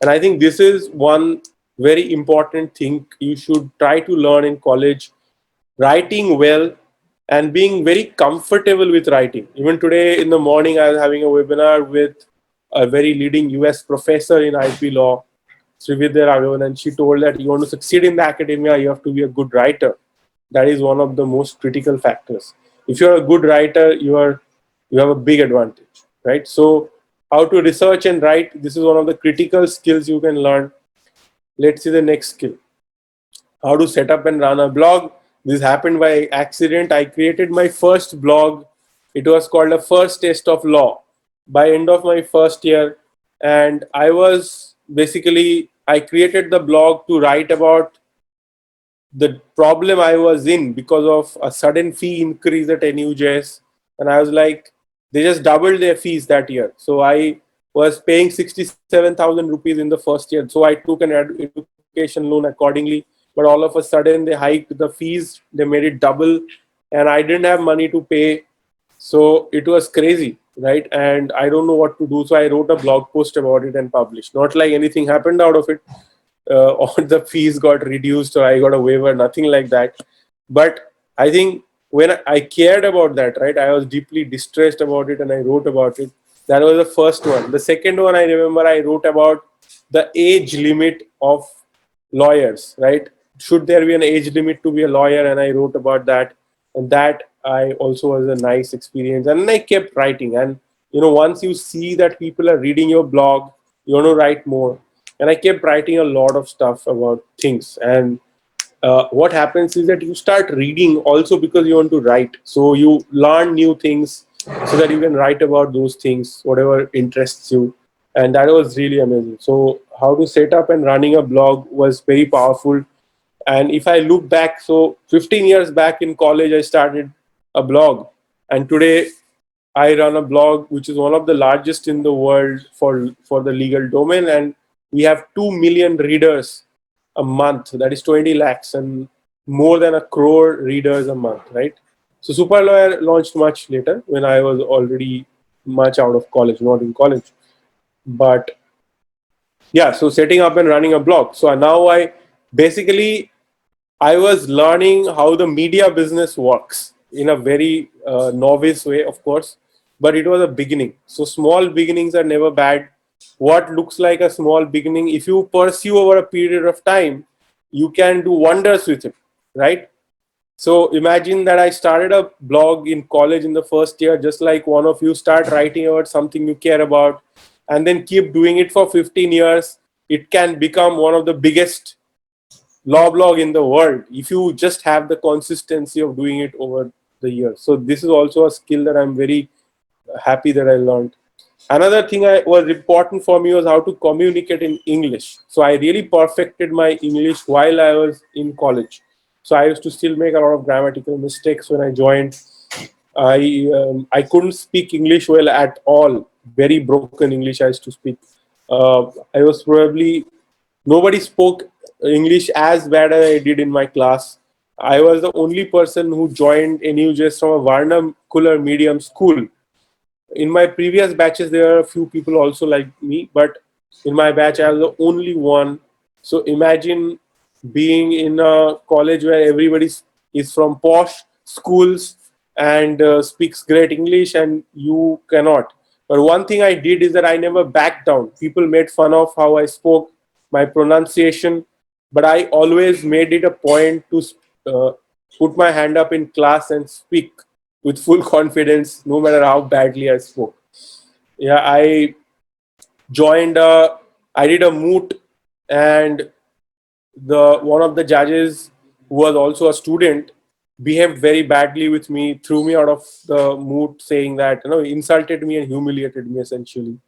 And I think this is one very important thing you should try to learn in college: writing well and being very comfortable with writing. Even today in the morning, I was having a webinar with a very leading US professor in IP law, Srividya Raghavan, and she told that you want to succeed in the academia, you have to be a good writer. That is one of the most critical factors. If you're a good writer, you have a big advantage, right? So, how to research and write, this is one of the critical skills you can learn. Let's see the next skill: how to set up and run a blog. This happened by accident. I created my first blog. It was called a first test of law by end of my first year. And I was basically, I created the blog to write about the problem I was in because of a sudden fee increase at NUJS. And I was like, they just doubled their fees that year. So I was paying 67,000 rupees in the first year. So I took an education loan accordingly. But all of a sudden, they hiked the fees, they made it double, and I didn't have money to pay. So it was crazy, right? And I don't know what to do. So I wrote a blog post about it and published. Not like anything happened out of it, or the fees got reduced or I got a waiver, nothing like that. But I think when I cared about that, right, I was deeply distressed about it and I wrote about it. That was the first one. The second one, I remember I wrote about the age limit of lawyers, right? Should there be an age limit to be a lawyer? And I wrote about that. And that I also was a nice experience. And I kept writing. And once you see that people are reading your blog, you want to write more. And I kept writing a lot of stuff about things. And what happens is that you start reading also because you want to write. So you learn new things so that you can write about those things, whatever interests you. And that was really amazing. So how to set up and running a blog was very powerful. And if I look back, so 15 years back in college, I started a blog. And today I run a blog which is one of the largest in the world for the legal domain. And we have 2 million readers a month. That is 20 lakhs and more than a crore readers a month, right? So Super Lawyer launched much later when I was already much out of college, not in college. But yeah, so setting up and running a blog. So now I was learning how the media business works in a very novice way, of course, but it was a beginning. So small beginnings are never bad. What looks like a small beginning, if you pursue over a period of time, you can do wonders with it, right? So imagine that I started a blog in college in the first year, just like one of you start writing about something you care about and then keep doing it for 15 years. It can become one of the biggest law blog in the world if you just have the consistency of doing it over the years. So this is also a skill that I'm very happy that I learned. Another thing I was important for me was how to communicate in English. So I really perfected my English while I was in college. So I used to still make a lot of grammatical mistakes when I joined. I couldn't speak English well at all. Very broken English I used to speak. I was probably nobody spoke English as bad as I did in my class. I was the only person who joined NUJS from a vernacular medium school. In my previous batches, there are a few people also like me, but in my batch, I was the only one. So imagine being in a college where everybody is from posh schools and speaks great English, and you cannot. But one thing I did is that I never backed down. People made fun of how I spoke, my pronunciation, but I always made it a point to uh, put my hand up in class and speak with full confidence, no matter how badly I spoke. Yeah, joined. I did a moot, and the one of the judges, who was also a student, behaved very badly with me, threw me out of the moot, saying that insulted me and humiliated me essentially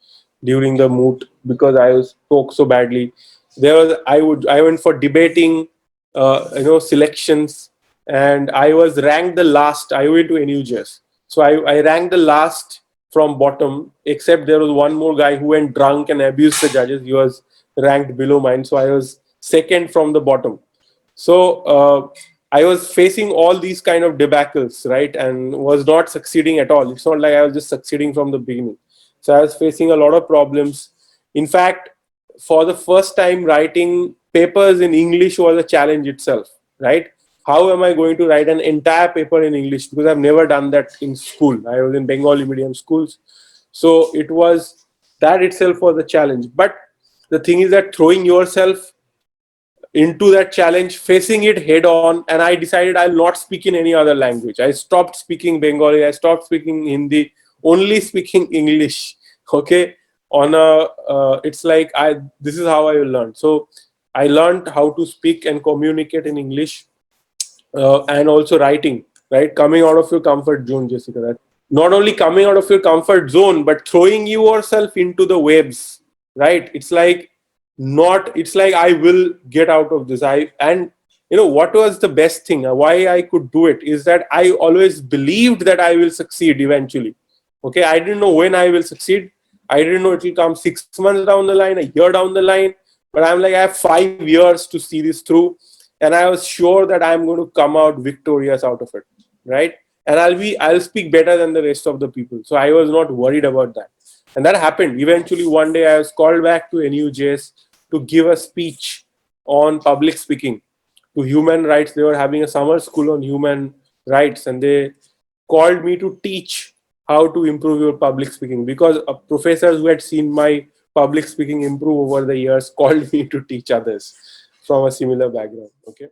during the moot because I spoke so badly. There was I went for debating, selections, and I was ranked the last. I went to NUJS, so I ranked the last from bottom. Except there was one more guy who went drunk and abused the judges. He was ranked below mine, so I was second from the bottom. So I was facing all these kind of debacles, right, and was not succeeding at all. It's not like I was just succeeding from the beginning. So I was facing a lot of problems. In fact, for the first time writing papers in English was a challenge itself, right? How am I going to write an entire paper in English? Because I've never done that in school. I was in Bengali medium schools. So it was, that itself was a challenge. But the thing is that throwing yourself into that challenge, facing it head on, and I decided I'll not speak in any other language. I stopped speaking Bengali, I stopped speaking Hindi, only speaking English. Okay, on a it's like I this is how I learned. So I learned how to speak and communicate in English, and also writing. Right, coming out of your comfort zone, Jessica. That not only coming out of your comfort zone, but throwing yourself into the waves. Right, it's like I will get out of this. And what was the best thing, why I could do it, is that I always believed that I will succeed eventually. Okay, I didn't know when I will succeed. I didn't know it will come 6 months down the line, a year down the line, but I'm like, I have 5 years to see this through, and I was sure that I'm going to come out victorious out of it, right? And I'll speak better than the rest of the people. So I was not worried about that. And that happened. Eventually, one day I was called back to NUJS to give a speech on public speaking to human rights. They were having a summer school on human rights, and they called me to teach how to improve your public speaking, because professors who had seen my public speaking improve over the years called me to teach others from a similar background. Okay.